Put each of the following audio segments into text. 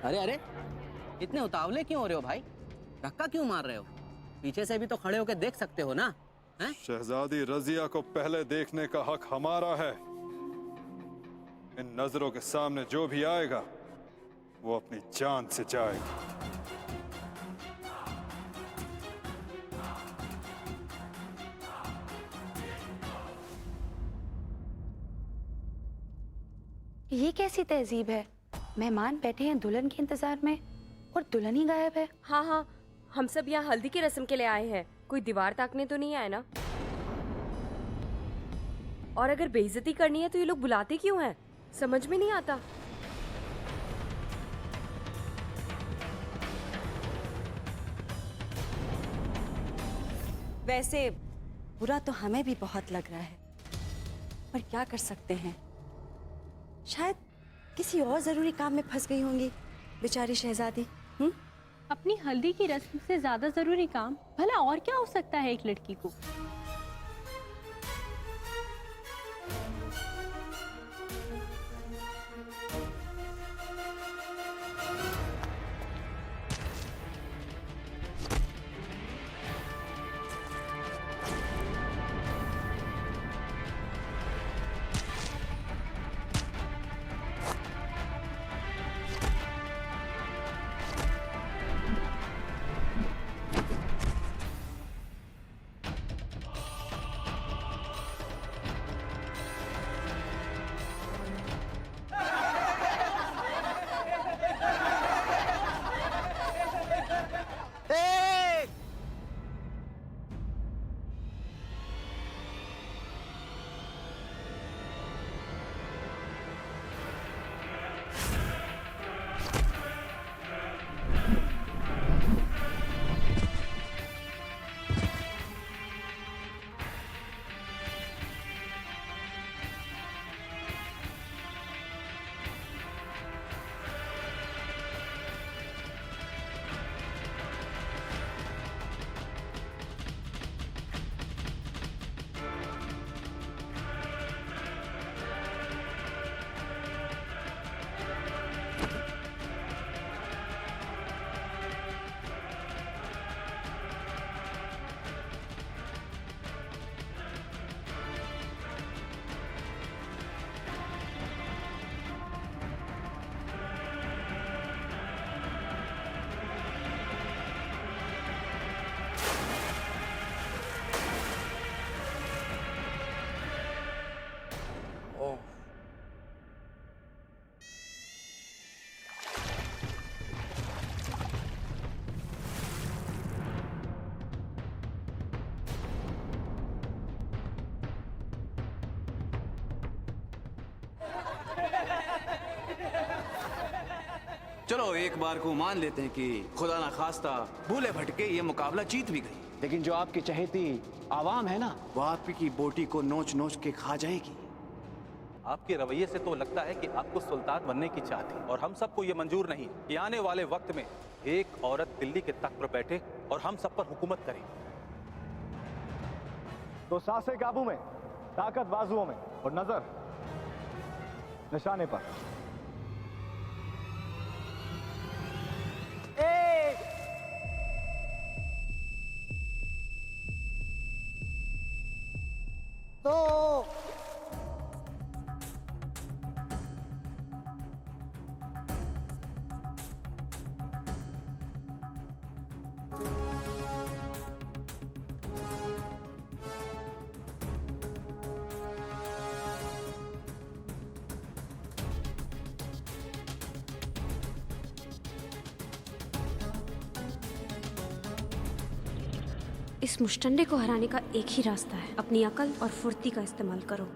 अरे अरे, इतने उतावले क्यों हो रहे हो भाई? धक्का क्यों मार रहे हो? पीछे से भी तो खड़े होकर देख सकते हो ना? हैं? शहजादी रजिया को पहले देखने का हक हमारा है। इन नजरों के सामने जो भी आएगा वो अपनी जान से जाएगा। ये कैसी तहजीब है? मेहमान बैठे हैं दुल्हन के इंतजार में और दुल्हन ही गायब है। हाँ हाँ, हम सब यहाँ हल्दी की रस्म के लिए आए हैं, कोई दीवार ताकने तो नहीं आए ना। और अगर बेइज्जती करनी है तो ये लोग बुलाते क्यों हैं? समझ में नहीं आता। वैसे बुरा तो हमें भी बहुत लग रहा है, पर क्या कर सकते हैं। शायद किसी और जरूरी काम में फंस गई होंगी बेचारी शहजादी। अपनी हल्दी की रस्म से ज्यादा जरूरी काम भला और क्या हो सकता है एक लड़की को? चलो एक बार को मान लेते हैं कि खुदा ना खास्ता भूले भटके ये मुकाबला जीत भी गई, लेकिन जो आपकी चहेती आवाम है ना, वो आपकी बोटी को नोच नोच के खा जाएगी। आपके रवैये से तो लगता है कि आपको सुल्तान बनने की चाह थी, और हम सबको ये मंजूर नहीं कि आने वाले वक्त में एक औरत दिल्ली के तख्त पर बैठे और हम सब पर हुकूमत करे। तो सांसें काबू में, ताकत बाजुओं में और नजर निशाने पर। इस मुश्तंडे को हराने का एक ही रास्ता है, अपनी अकल और फुर्ती का इस्तेमाल करो।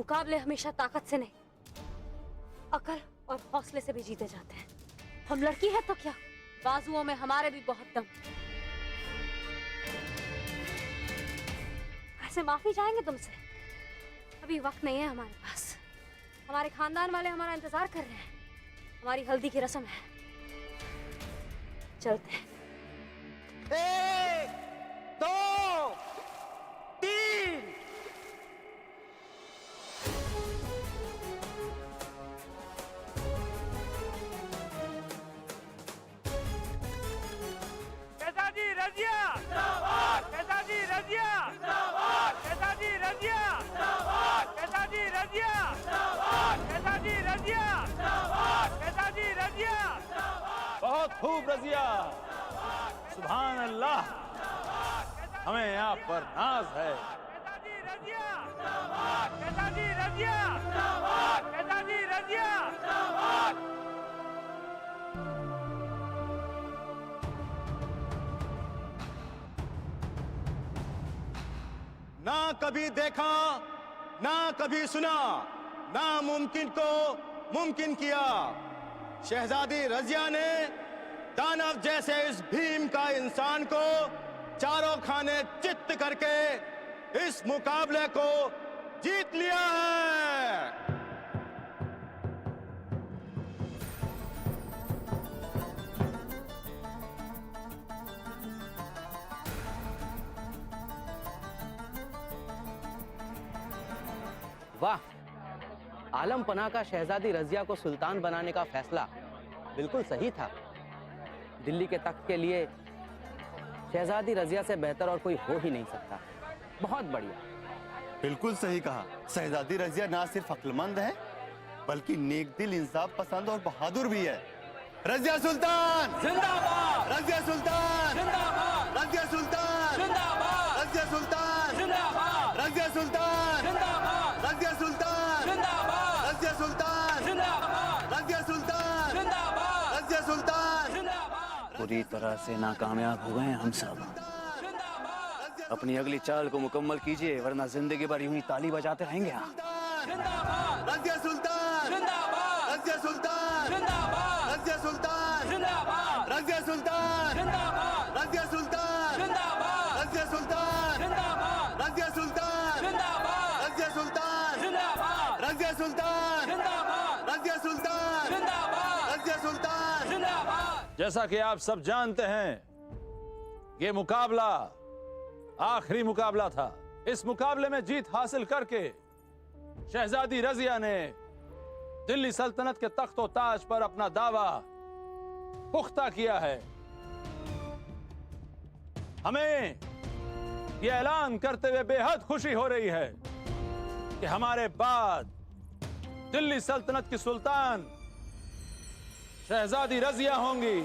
मुकाबले हमेशा ताकत से नहीं, अकल और हौसले से भी जीते जाते हैं। हम लड़की है तो क्या, बाजुओं में हमारे भी बहुत दम। ऐसे माफी चाहेंगे तुमसे, अभी वक्त नहीं है हमारे पास। हमारे खानदान वाले हमारा इंतजार कर रहे हैं, हमारी हल्दी की रस्म है। चलते हैं। 1, 2, 3। शहजादी रजिया जिंदाबाद, शहजादी रजिया जिंदाबाद, शहजादी रजिया जिंदाबाद, शहजादी रजिया जिंदाबाद, शहजादी रजिया जिंदाबाद, शहजादी रजिया जिंदाबाद। बहुत खूब रजिया, सुभान अल्लाह, हमें आप पर नाज है। शहजादी रजिया जिंदाबाद, शहजादी रजिया जिंदाबाद, शहजादी रजिया जिंदाबाद। ना कभी देखा, ना कभी सुना, ना मुमकिन को मुमकिन किया। शहजादी रजिया ने दानव जैसे इस भीम का इंसान को चारों खाने चित्त करके इस मुकाबले को जीत लिया है। वाह, आलम पना का शहजादी रजिया को सुल्तान बनाने का फैसला बिल्कुल सही था। दिल्ली के तख्त के लिए शहजादी रजिया से बेहतर और कोई हो ही नहीं सकता। बहुत बढ़िया। बिल्कुल सही कहा। शहजादी रजिया ना सिर्फ अक्लमंद है बल्कि नेक दिल, इंसाफ पसंद और बहादुर भी है। रजिया सुल्तान जिंदाबाद, रजिया सुल्तान जिंदाबाद, रजिया सुल्तान जिंदाबाद, रजिया सुल्तान जिंदाबाद, रजिया सुल्तान जिंदाबाद, रजिया सुल्तान जिंदाबाद, रजिया सुल्तान जिंदाबाद, रजिया सुल्तान जिंदाबाद, रजिया सुल्तान जिंदाबाद, पूरी तरह से नाकामयाब हो गए हैं हम सब। अपनी अगली चाल को मुकम्मल कीजिए, वरना जिंदगी भर यूं ही ताली बजाते रहेंगे। जिंदाबाद, रजिया सुल्तान जिंदाबाद, रजिया सुल्तान जिंदाबाद, रजिया सुल्तान जिंदाबाद, रजिया सुल्तान जिंदाबाद, रजिया सुल्तान जिंदाबाद, रजिया सुल्तान जिंदाबाद, रजिया सुल्तान जिंदाबाद, रजिया सुल्तान जिंदाबाद, रजिया सुल्तान जिंदाबाद, रजिया सुल्तान जिंदाबाद, रजिया सुल्तान जिंदाबाद। जैसा कि आप सब जानते हैं, ये मुकाबला आखिरी मुकाबला था। इस मुकाबले में जीत हासिल करके शहजादी रजिया ने दिल्ली सल्तनत के तख्त और ताज पर अपना दावा पुख्ता किया है। हमें यह ऐलान करते हुए बेहद खुशी हो रही है कि हमारे बाद दिल्ली सल्तनत की सुल्तान शहजादी रजिया होंगी।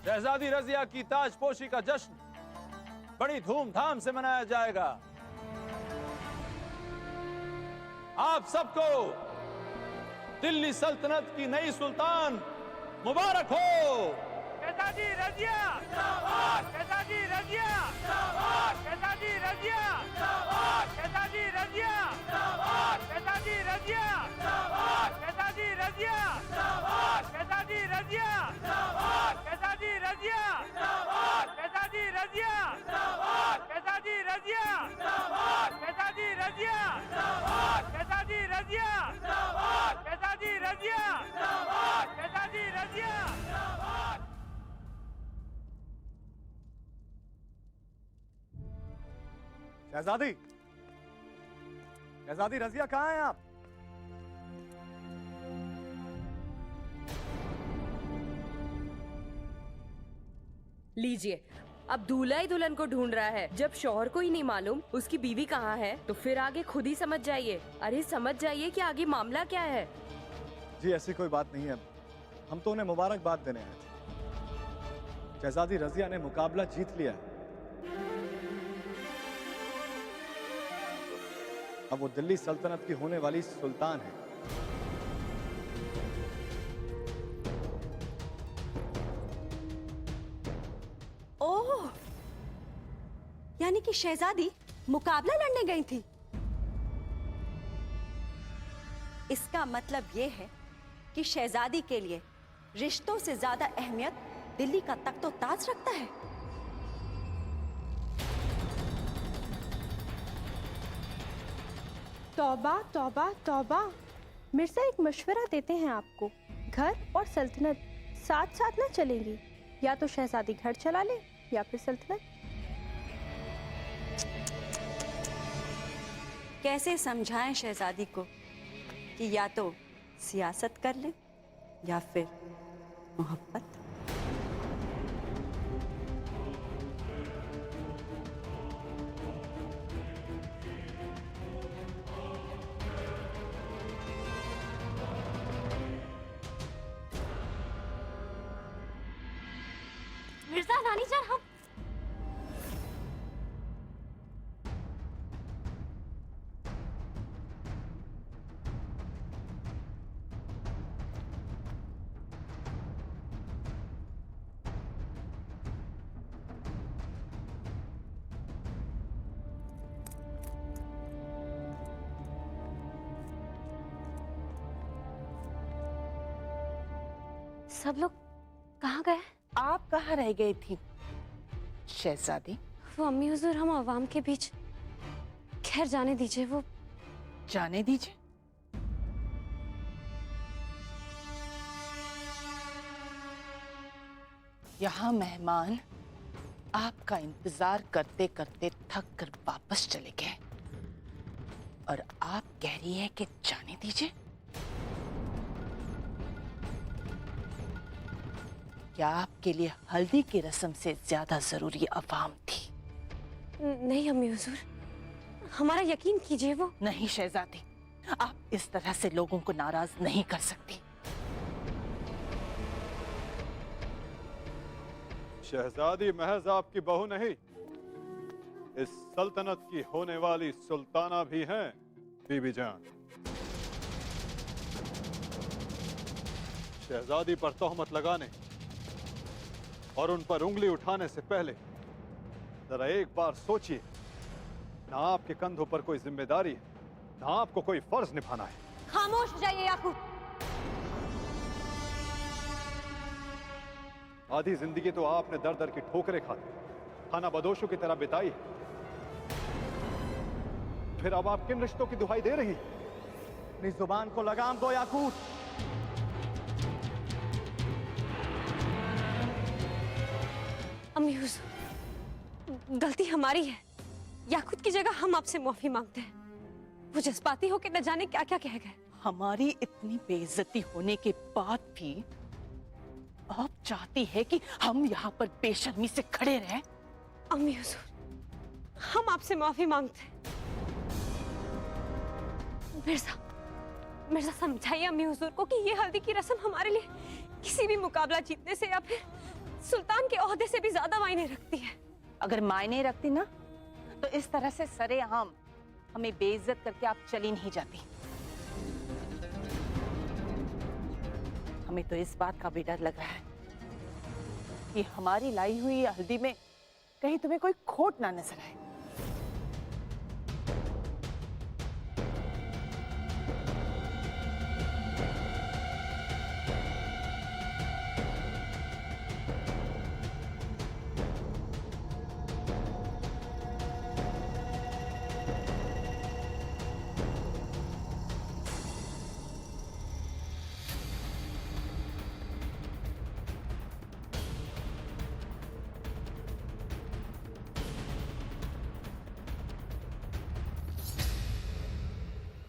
शहजादी रजिया की ताजपोशी का जश्न बड़ी धूमधाम से मनाया जाएगा। आप सबको दिल्ली सल्तनत की नई सुल्तान मुबारक हो। शहजादी रजिया जिंदाबाद, शहजादी रजिया जिंदाबाद, शहजादी रजिया जिंदाबाद, शहजादी रजिया जिंदाबाद, शहजादी रजिया जिंदाबाद, शहजादी रजिया जिंदाबाद, शहजादी रजिया जिंदाबाद, शहजादी रजिया जिंदाबाद, शहजादी रजिया जिंदाबाद, शहजादी रजिया जिंदाबाद, शहजादी रजिया जिंदाबाद, शहजादी रजिया जिंदाबाद, शहजादी रजिया जिंदाबाद, शहजादी रजिया जिंदाबाद। शहजादी, शहजादी रजिया कहाँ हैं आप? लीजिए, अब दूल्हा ही दुल्हन को ढूंढ रहा है। जब शौहर को ही नहीं मालूम उसकी बीवी कहाँ है, तो फिर आगे खुद ही समझ जाइए। अरे समझ जाइए कि आगे मामला क्या है। जी ऐसी कोई बात नहीं है, हम तो उन्हें मुबारकबाद देने आए थे। शहजादी रजिया ने मुकाबला जीत लिया है। अब वो दिल्ली सल्तनत की होने वाली सुल्तान है। ओह, यानी कि शहजादी मुकाबला लड़ने गई थी। इसका मतलब ये है कि शहजादी के लिए रिश्तों से ज्यादा अहमियत दिल्ली का तख्तो ताज रखता है। तौबा तौबा तौबा। मिर्जा एक मशवरा देते हैं आपको, घर और सल्तनत साथ साथ ना चलेंगी। या तो शहजादी घर चला ले या फिर सल्तनत। कैसे समझाएं शहजादी को कि या तो सियासत कर ले या फिर मोहब्बत। मिर्जा नानी जान, हम सब लोग कहाँ गए? आप कहाँ रह गई थी शहजादी? वो अम्मी हुजूर, हम आवाम के बीच। खैर जाने दीजिए, वो जाने दीजिए। यहाँ मेहमान आपका इंतजार करते करते थक कर वापस चले गए और आप कह रही है कि जाने दीजिए। क्या आपके लिए हल्दी की रस्म से ज्यादा जरूरी अवाम थी? नहीं अम्मी हुजूर, हमारा यकीन कीजिए। वो नहीं शहजादी, आप इस तरह से लोगों को नाराज नहीं कर सकती। शहजादी महज आपकी बहू नहीं, इस सल्तनत की होने वाली सुल्ताना भी हैं बीबी जान। शहजादी पर तोहमत लगाने और उन पर उंगली उठाने से पहले जरा एक बार सोचिए, ना आपके कंधों पर कोई जिम्मेदारी है, ना आपको कोई फर्ज निभाना है। खामोश हो जाइए याकूब। आधी जिंदगी तो आपने दर दर की ठोकरें खाते, खाना बदोशों की तरह बिताई है। फिर अब आप किन रिश्तों की दुहाई दे रही? अपनी जुबान को लगाम दो याकूत। अम्मी हुजूर, गलती हमारी है। याकूत की जगह हम आपसे माफी मांगते हैं। वो जज्बाती होकर न जाने क्या क्या कह गए। हमारी इतनी बेइज्जती होने के बाद भी आप चाहती है कि हम यहाँ पर बेशर्मी से खड़े रहें? अम्मी हुजूर, हम आपसे माफी मांगते हैं। मिर्जा समझाइए अम्मी हुजूर को कि ये हल्दी की रस्म हमारे लिए किसी भी मुकाबला जीतने से या फिर सुल्तान के ओहदे से भी ज्यादा मायने रखती है। अगर मायने रखती ना तो इस तरह से सरेआम हमें बेइज्जत करके आप चली नहीं जाती। हमें तो इस बात का भी डर लग रहा है कि हमारी लाई हुई हल्दी में कहीं तुम्हें कोई खोट ना नजर आए।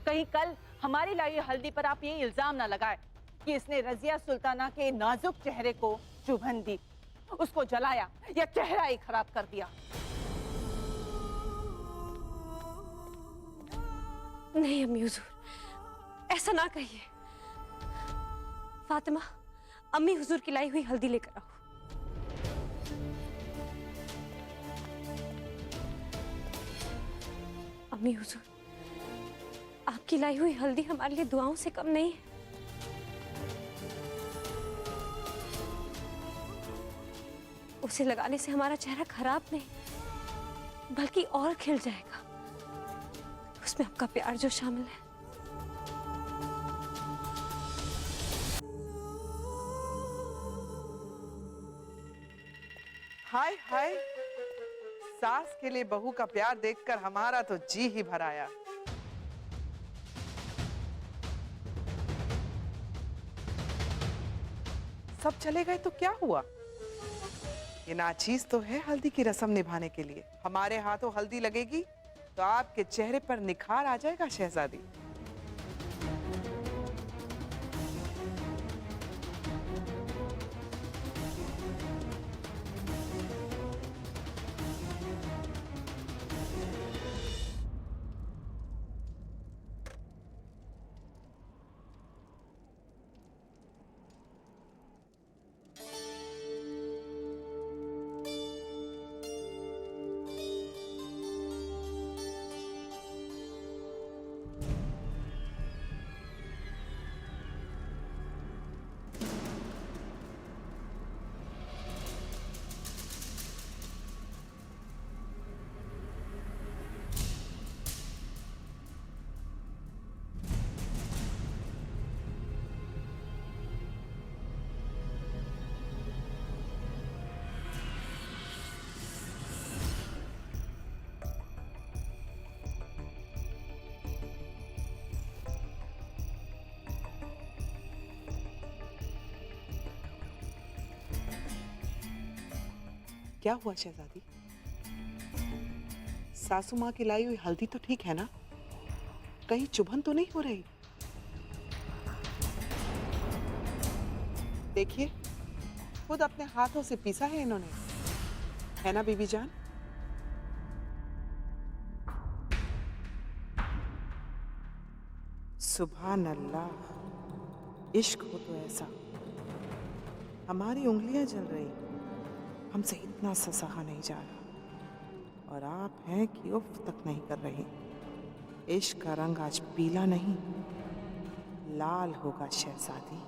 कहीं कल हमारी लाई हल्दी पर आप ये इल्जाम ना लगाए कि इसने रजिया सुल्ताना के नाजुक चेहरे को चुभन दी, उसको जलाया या चेहरा ही खराब कर दिया। नहीं अम्मी हुजूर, ऐसा ना कहिए। फातिमा, अम्मी हुजूर की लाई हुई हल्दी लेकर आओ। अम्मी हुजूर, आपकी लाई हुई हल्दी हमारे लिए दुआओं से कम नहीं है। उसे लगाने से हमारा चेहरा खराब नहीं बल्कि और खिल जाएगा। उसमें आपका प्यार जो शामिल है। हाय हाय, सास के लिए बहू का प्यार देखकर हमारा तो जी ही भर आया। सब चले गए तो क्या हुआ? ये नाचीज तो है हल्दी की रस्म निभाने के लिए। हमारे हाथों हल्दी लगेगी तो आपके चेहरे पर निखार आ जाएगा शहजादी। क्या हुआ शहजादी? सासू माँ की लाई हुई हल्दी तो ठीक है ना? कहीं चुभन तो नहीं हो रही? देखिए, खुद अपने हाथों से पीसा है इन्होंने, है ना बीबी जान? सुभान अल्लाह, इश्क हो तो ऐसा। हमारी उंगलियां जल रही, हमसे इतना सा सहा नहीं जा रहा, और आप हैं कि उफ तक नहीं कर रही। इश्क का रंग आज पीला नहीं, लाल होगा शहजादी।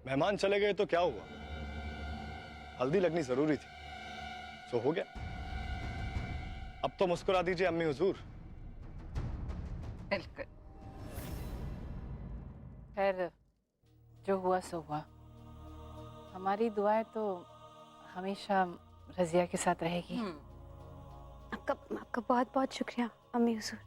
मेहमान चले गए तो क्या हुआ? हल्दी लगनी जरूरी थी, तो हो गया। अब तो मुस्कुरा दीजिए अम्मी हुजूर। बिल्कुल। खैर, जो हुआ सो हुआ। हमारी दुआएं तो हमेशा रजिया के साथ रहेगी। आपका बहुत बहुत शुक्रिया अम्मी हुजूर।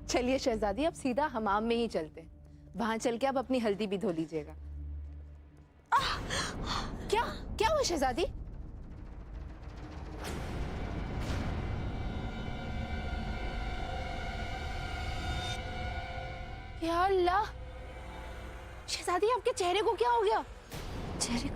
चलिए शहजादी, अब सीधा हमाम में ही चलते हैं। वहां चल के आप अपनी हल्दी भी धो लीजिएगा। क्या क्या हुआ शहजादी? या अल्लाह, शहजादी आपके चेहरे को क्या हो गया? चेहरे